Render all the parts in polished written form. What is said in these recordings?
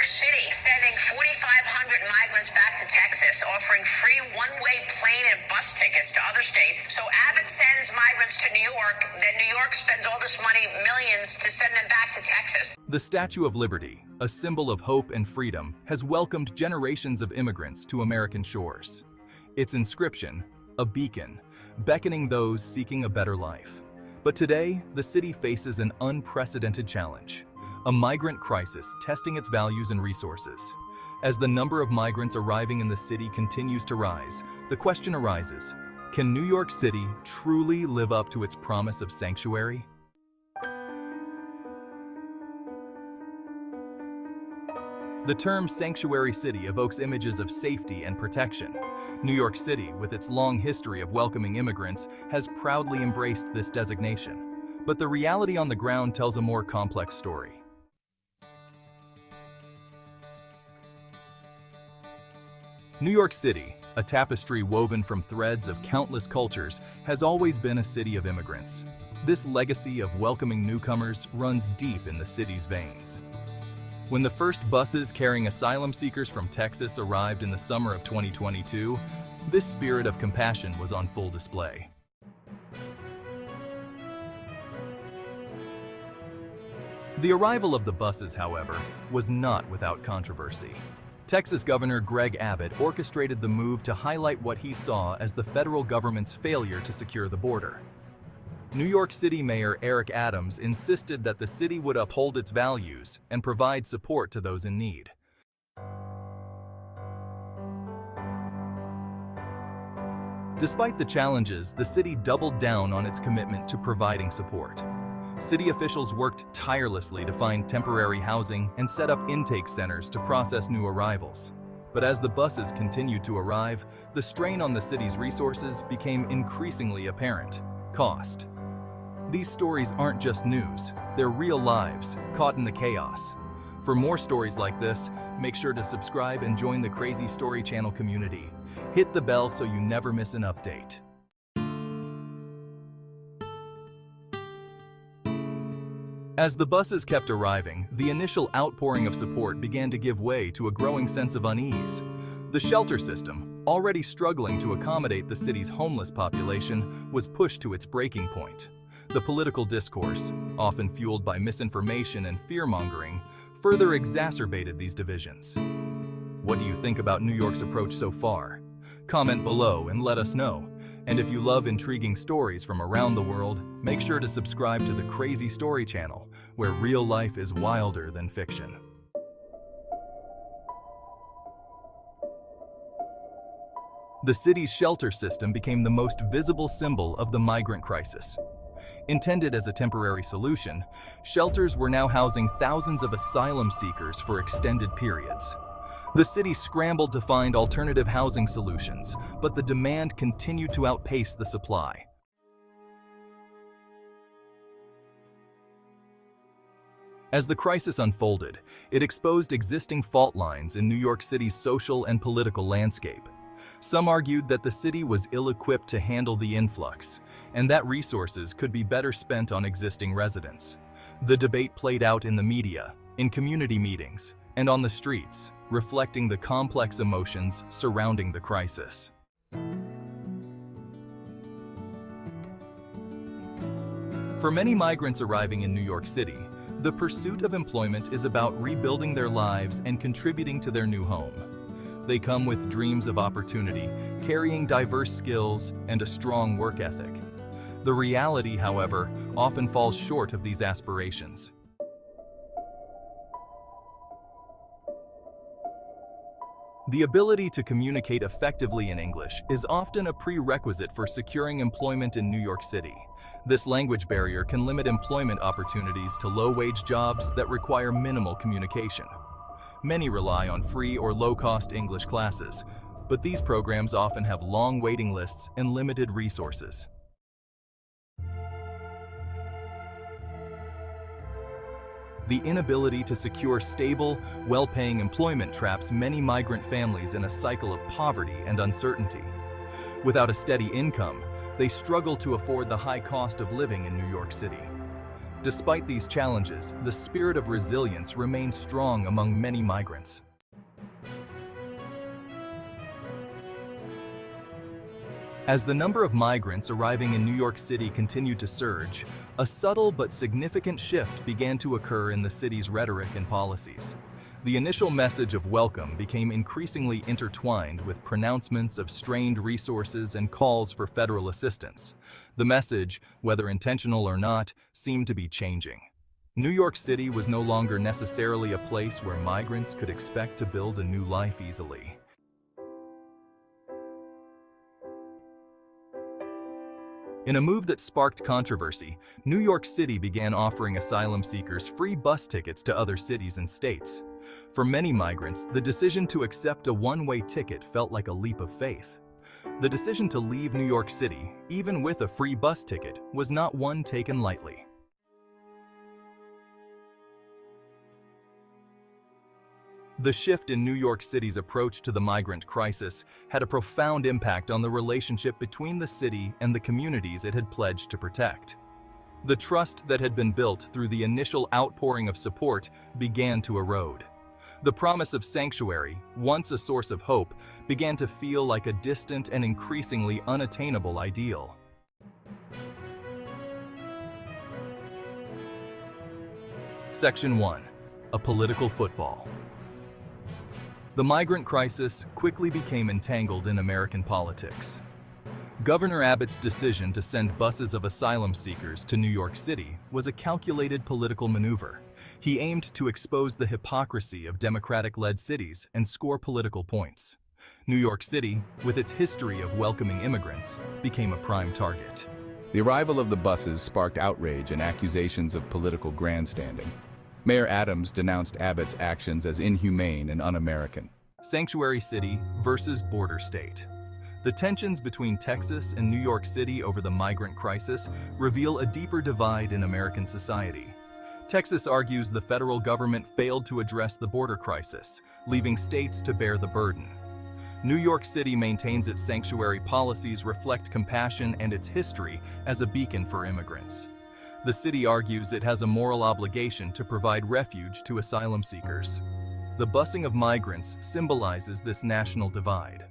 York City sending 4,500 migrants back to Texas, offering free one-way plane and bus tickets to other states. So Abbott sends migrants to New York, then New York spends all this money, millions, to send them back to Texas. The Statue of Liberty, a symbol of hope and freedom, has welcomed generations of immigrants to American shores. Its inscription, a beacon, beckoning those seeking a better life. But today, the city faces an unprecedented challenge. A migrant crisis testing its values and resources. As the number of migrants arriving in the city continues to rise, the question arises, can New York City truly live up to its promise of sanctuary? The term sanctuary city evokes images of safety and protection. New York City, with its long history of welcoming immigrants, has proudly embraced this designation. But the reality on the ground tells a more complex story. New York City, a tapestry woven from threads of countless cultures, has always been a city of immigrants. This legacy of welcoming newcomers runs deep in the city's veins. When the first buses carrying asylum seekers from Texas arrived in the summer of 2022, this spirit of compassion was on full display. The arrival of the buses, however, was not without controversy. Texas Governor Greg Abbott orchestrated the move to highlight what he saw as the federal government's failure to secure the border. New York City Mayor Eric Adams insisted that the city would uphold its values and provide support to those in need. Despite the challenges, the city doubled down on its commitment to providing support. City officials worked tirelessly to find temporary housing and set up intake centers to process new arrivals. But as the buses continued to arrive, the strain on the city's resources became increasingly apparent: cost. These stories aren't just news, they're real lives caught in the chaos. For more stories like this, make sure to subscribe and join the Crazy Story Channel community. Hit the bell so you never miss an update. As the buses kept arriving, the initial outpouring of support began to give way to a growing sense of unease. The shelter system, already struggling to accommodate the city's homeless population, was pushed to its breaking point. The political discourse, often fueled by misinformation and fear-mongering, further exacerbated these divisions. What do you think about New York's approach so far? Comment below and let us know. And if you love intriguing stories from around the world, make sure to subscribe to the Crazy Story Channel, where real life is wilder than fiction. The city's shelter system became the most visible symbol of the migrant crisis. Intended as a temporary solution, shelters were now housing thousands of asylum seekers for extended periods. The city scrambled to find alternative housing solutions, but the demand continued to outpace the supply. As the crisis unfolded, it exposed existing fault lines in New York City's social and political landscape. Some argued that the city was ill-equipped to handle the influx, and that resources could be better spent on existing residents. The debate played out in the media, in community meetings, and on the streets, reflecting the complex emotions surrounding the crisis. For many migrants arriving in New York City, the pursuit of employment is about rebuilding their lives and contributing to their new home. They come with dreams of opportunity, carrying diverse skills and a strong work ethic. The reality, however, often falls short of these aspirations. The ability to communicate effectively in English is often a prerequisite for securing employment in New York City. This language barrier can limit employment opportunities to low-wage jobs that require minimal communication. Many rely on free or low-cost English classes, but these programs often have long waiting lists and limited resources. The inability to secure stable, well-paying employment traps many migrant families in a cycle of poverty and uncertainty. Without a steady income, they struggle to afford the high cost of living in New York City. Despite these challenges, the spirit of resilience remains strong among many migrants. As the number of migrants arriving in New York City continued to surge, a subtle but significant shift began to occur in the city's rhetoric and policies. The initial message of welcome became increasingly intertwined with pronouncements of strained resources and calls for federal assistance. The message, whether intentional or not, seemed to be changing. New York City was no longer necessarily a place where migrants could expect to build a new life easily. In a move that sparked controversy, New York City began offering asylum seekers free bus tickets to other cities and states. For many migrants, the decision to accept a one-way ticket felt like a leap of faith. The decision to leave New York City, even with a free bus ticket, was not one taken lightly. The shift in New York City's approach to the migrant crisis had a profound impact on the relationship between the city and the communities it had pledged to protect. The trust that had been built through the initial outpouring of support began to erode. The promise of sanctuary, once a source of hope, began to feel like a distant and increasingly unattainable ideal. Section 1. A political football. The migrant crisis quickly became entangled in American politics. Governor Abbott's decision to send buses of asylum seekers to New York City was a calculated political maneuver. He aimed to expose the hypocrisy of Democratic-led cities and score political points. New York City, with its history of welcoming immigrants, became a prime target. The arrival of the buses sparked outrage and accusations of political grandstanding. Mayor Adams denounced Abbott's actions as inhumane and un-American. Sanctuary city versus border state. The tensions between Texas and New York City over the migrant crisis reveal a deeper divide in American society. Texas argues the federal government failed to address the border crisis, leaving states to bear the burden. New York City maintains its sanctuary policies reflect compassion and its history as a beacon for immigrants. The city argues it has a moral obligation to provide refuge to asylum seekers. The busing of migrants symbolizes this national divide.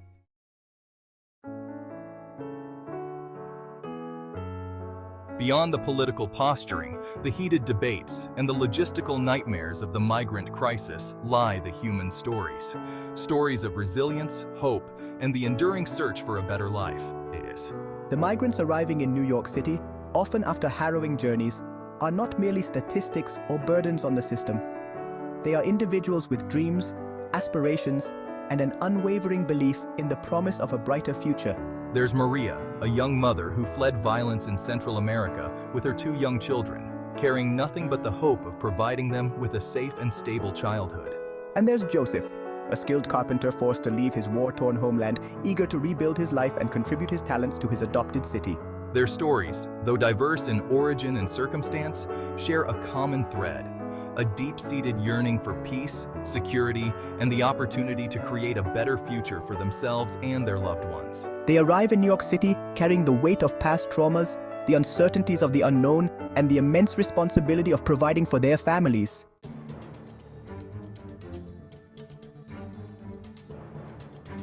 Beyond the political posturing, the heated debates, and the logistical nightmares of the migrant crisis lie the human stories. Stories of resilience, hope, and the enduring search for a better life. The migrants arriving in New York City, often after harrowing journeys, are not merely statistics or burdens on the system. They are individuals with dreams, aspirations, and an unwavering belief in the promise of a brighter future. There's Maria, a young mother who fled violence in Central America with her 2 young children, carrying nothing but the hope of providing them with a safe and stable childhood. And there's Joseph, a skilled carpenter forced to leave his war-torn homeland, eager to rebuild his life and contribute his talents to his adopted city. Their stories, though diverse in origin and circumstance, share a common thread: a deep-seated yearning for peace, security, and the opportunity to create a better future for themselves and their loved ones. They arrive in New York City carrying the weight of past traumas, the uncertainties of the unknown, and the immense responsibility of providing for their families.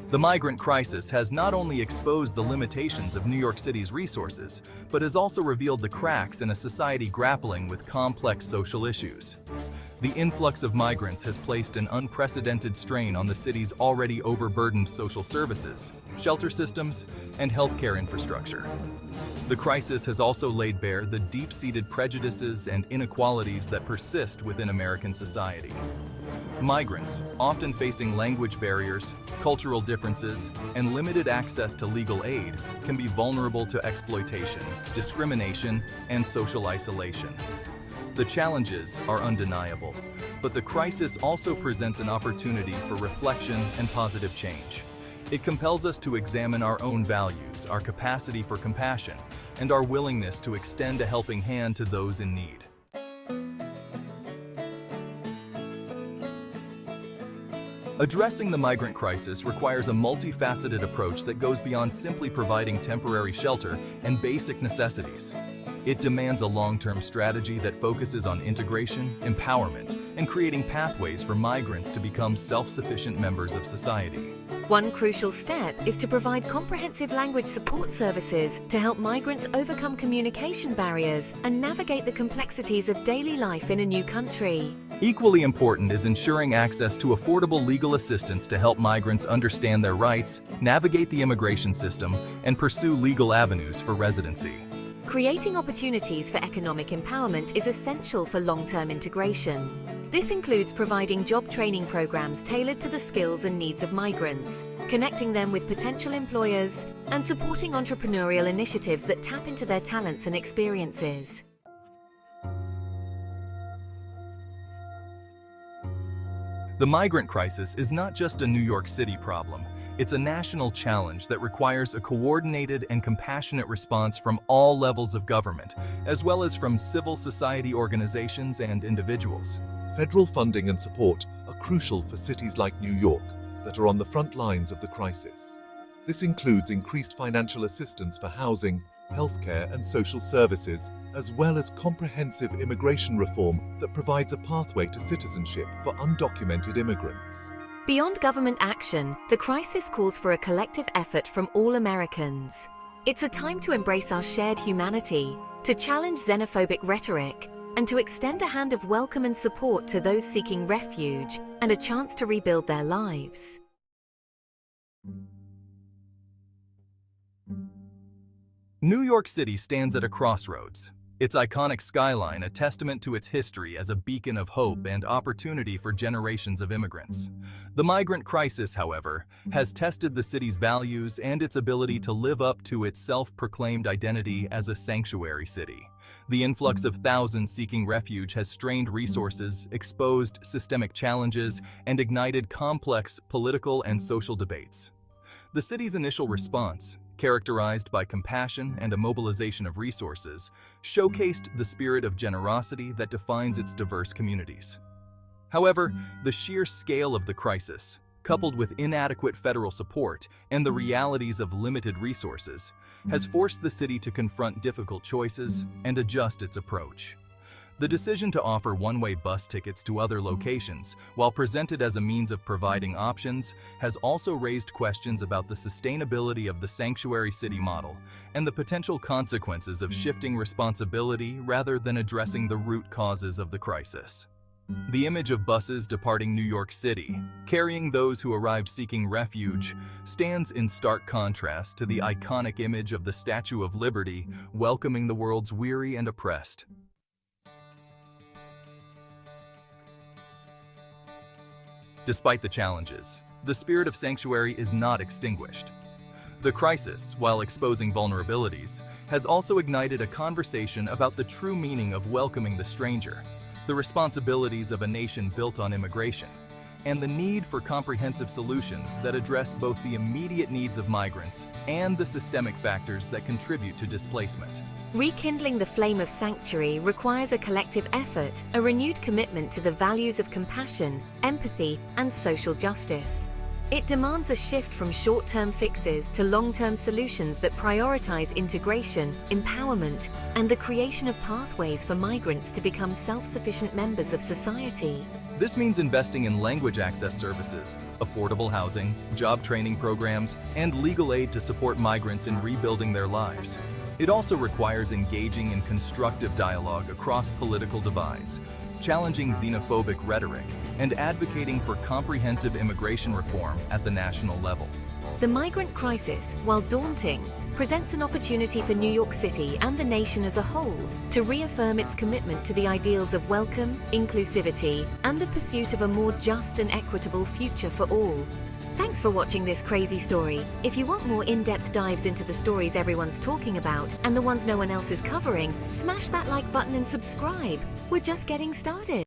The migrant crisis has not only exposed the limitations of New York City's resources, but has also revealed the cracks in a society grappling with complex social issues. The influx of migrants has placed an unprecedented strain on the city's already overburdened social services, shelter systems, and healthcare infrastructure. The crisis has also laid bare the deep-seated prejudices and inequalities that persist within American society. Migrants, often facing language barriers, cultural differences, and limited access to legal aid, can be vulnerable to exploitation, discrimination, and social isolation. The challenges are undeniable, but the crisis also presents an opportunity for reflection and positive change. It compels us to examine our own values, our capacity for compassion, and our willingness to extend a helping hand to those in need. Addressing the migrant crisis requires a multifaceted approach that goes beyond simply providing temporary shelter and basic necessities. It demands a long-term strategy that focuses on integration, empowerment, and creating pathways for migrants to become self-sufficient members of society. One crucial step is to provide comprehensive language support services to help migrants overcome communication barriers and navigate the complexities of daily life in a new country. Equally important is ensuring access to affordable legal assistance to help migrants understand their rights, navigate the immigration system, and pursue legal avenues for residency. Creating opportunities for economic empowerment is essential for long-term integration. This includes providing job training programs tailored to the skills and needs of migrants, connecting them with potential employers, and supporting entrepreneurial initiatives that tap into their talents and experiences. The migrant crisis is not just a New York City problem. It's a national challenge that requires a coordinated and compassionate response from all levels of government, as well as from civil society organizations and individuals. Federal funding and support are crucial for cities like New York that are on the front lines of the crisis. This includes increased financial assistance for housing, healthcare, and social services, as well as comprehensive immigration reform that provides a pathway to citizenship for undocumented immigrants. Beyond government action, the crisis calls for a collective effort from all Americans. It's a time to embrace our shared humanity, to challenge xenophobic rhetoric, and to extend a hand of welcome and support to those seeking refuge and a chance to rebuild their lives. New York City stands at a crossroads. Its iconic skyline a testament to its history as a beacon of hope and opportunity for generations of immigrants. The migrant crisis, however, has tested the city's values and its ability to live up to its self-proclaimed identity as a sanctuary city. The influx of thousands seeking refuge has strained resources, exposed systemic challenges, and ignited complex political and social debates. The city's initial response, characterized by compassion and a mobilization of resources, showcased the spirit of generosity that defines its diverse communities. However, the sheer scale of the crisis, coupled with inadequate federal support and the realities of limited resources, has forced the city to confront difficult choices and adjust its approach. The decision to offer one-way bus tickets to other locations, while presented as a means of providing options, has also raised questions about the sustainability of the sanctuary city model and the potential consequences of shifting responsibility rather than addressing the root causes of the crisis. The image of buses departing New York City, carrying those who arrived seeking refuge, stands in stark contrast to the iconic image of the Statue of Liberty welcoming the world's weary and oppressed. Despite the challenges, the spirit of sanctuary is not extinguished. The crisis, while exposing vulnerabilities, has also ignited a conversation about the true meaning of welcoming the stranger, the responsibilities of a nation built on immigration, and the need for comprehensive solutions that address both the immediate needs of migrants and the systemic factors that contribute to displacement. Rekindling the flame of sanctuary requires a collective effort, a renewed commitment to the values of compassion, empathy, and social justice. It demands a shift from short-term fixes to long-term solutions that prioritize integration, empowerment, and the creation of pathways for migrants to become self-sufficient members of society. This means investing in language access services, affordable housing, job training programs, and legal aid to support migrants in rebuilding their lives. It also requires engaging in constructive dialogue across political divides, challenging xenophobic rhetoric, and advocating for comprehensive immigration reform at the national level. The migrant crisis, while daunting, presents an opportunity for New York City and the nation as a whole to reaffirm its commitment to the ideals of welcome, inclusivity, and the pursuit of a more just and equitable future for all. Thanks for watching this crazy story. If you want more in-depth dives into the stories everyone's talking about and the ones no one else is covering, smash that like button and subscribe. We're just getting started.